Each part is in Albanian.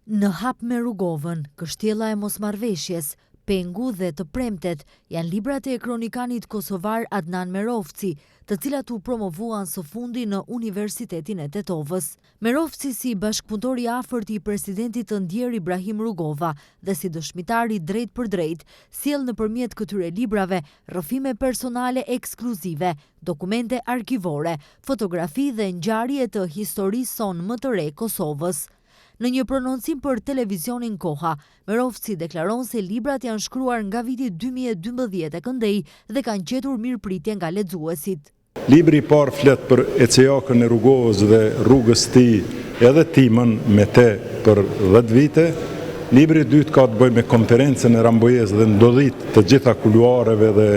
Në hap me Rugovën, Kështjella e mosmarrveshjes, Pengu dhe Të premtet janë librat e kronikanit kosovar Adnan Merovci, të cilat u promovuan së fundi në Universitetin e Tetovës. Merovci si bashkëpunëtor i afërt i presidentit të ndjer Ibrahim Rugova dhe si dëshmitar i drejt për drejt, sjell nëpërmjet këtyre librave rrëfime personale ekskluzive, dokumente arkivore, fotografi dhe ngjarje të historisë sonë më të re Kosovës. Në një prononcim për televizionin Koha, Merovci deklaron se librat janë shkruar nga viti 2012 e këndej dhe kanë gjetur mirëpritje nga lexuesit. Libri i parë flet për ecejakën e Rugovës dhe rrugës tij edhe timën me te për 10 vite. Libri i dytë ka të bëjë me konferencën e Rambojës dhe ndodhit të gjitha kuluareve dhe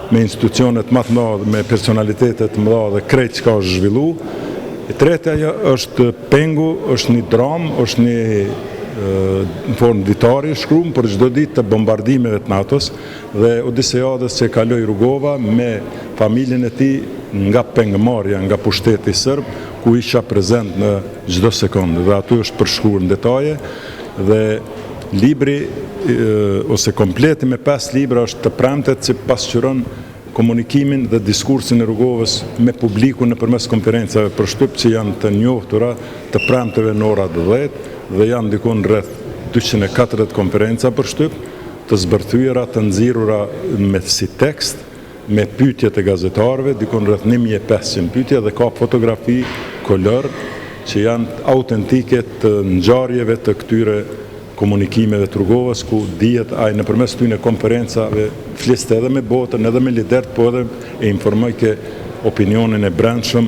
me institucionet më të mëdha, me personalitete të mëdha dhe krejt çka është zhvilluar. E treta është Pengu, është një dramë, është një formë ditari shkruar për çdo ditë të bombardimeve të NATO-s dhe odisejadës që kaloi Rugova me familjen e tij nga pengëmarrja, nga pushteti serb, ku isha prezent në çdo sekondë dhe aty është përshkruar në detaje dhe libri ose kompleti me 5 libra është Të premtet që pasqyron komunikimin dhe diskursin e Rugovës me publiku nëpërmes konferencave për shtyp që janë të njohtura, Të premteve në ora 10 dhe janë diku rreth 240 konferenca për shtyp, të zbërthyera, të nxirura me si tekst, me pyetjet e gazetarëve, diku rreth 1500 pyetje dhe ka fotografi, kolor që janë autentike të ngjarjeve të këtyre komunikimeve të Rugovës, ku dihet ai nëpërmes këtyre konferencave fliste edhe me botën, edhe me liderët, po edhe e informoi ke opinionin e brendshëm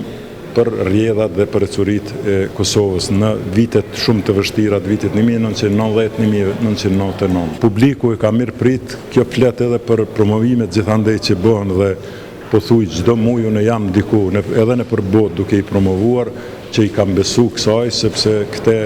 për rrjedhat dhe për ecuritë e Kosovës në vitet shumë të vështira të vitit 1990-1999. Publiku e ka mirëprit, kjo flet edhe për promovimet gjithandej që bëhen dhe po thuj çdo muaj unë jam diku edhe nëpër botë duke i promovuar që i kam besu kësaj sepse këtë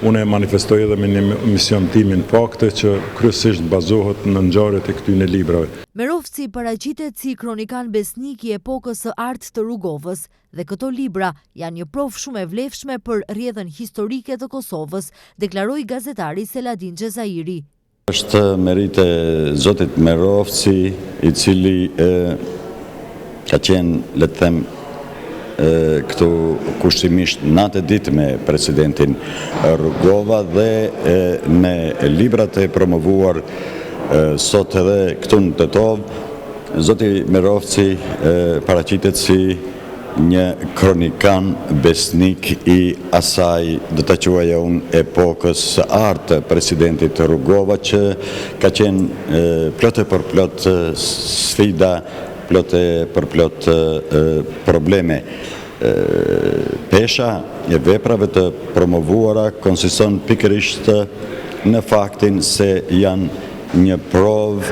unë e manifestoj edhe me një mision timin fakte që kryesisht bazohet në ngjarjet e këtyre librave. Merovci paraqitet si kronikan besnik i epokës së artë të Rugovës dhe këto libra janë një provë shumë e vlefshme për rrjedhën historike të Kosovës, deklaroi gazetari Seladin Xhezairi. Është merit e zotit Merovci, i cili ka qenë, le të them, këtu kushtimisht natë ditë me presidentin Rugova dhe me librat e promovuar sot edhe këtu në Tetovë, zoti Merovci paraqitet si një kronikan besnik i asaj, do ta quaja unë, epokës së artë presidentit Rugova, që ka qenë plot e për plot sfida, plot e për plot probleme. Pesha e veprave të promovuara konsiston pikërisht në faktin se janë një provë,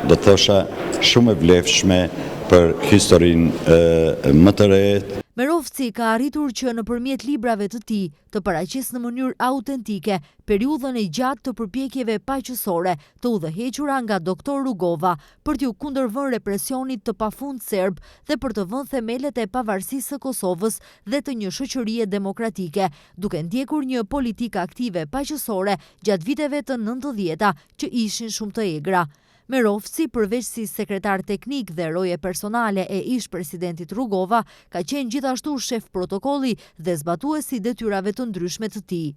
do thosha, shumë e vlefshme për historinë më të re. Merovci ka arritur që nëpërmjet librave të tij të paraqisë në mënyrë autentike periudhën e gjatë të përpjekjeve paqësore të udhëhequra nga doktor Rugova për t'u kundërvënë represionit të pafund serb dhe për të vënë themelet e pavarësisë së Kosovës dhe të një shoqërie demokratike, duke ndjekur një politikë aktive paqësore gjatë viteve të 90-ta që ishin shumë të egra. Merovci, përveç si sekretar teknik dhe roje personale e ish presidentit Rugova, ka qenë gjithashtu shef protokolli dhe zbatuesi detyrave të ndryshme të tij.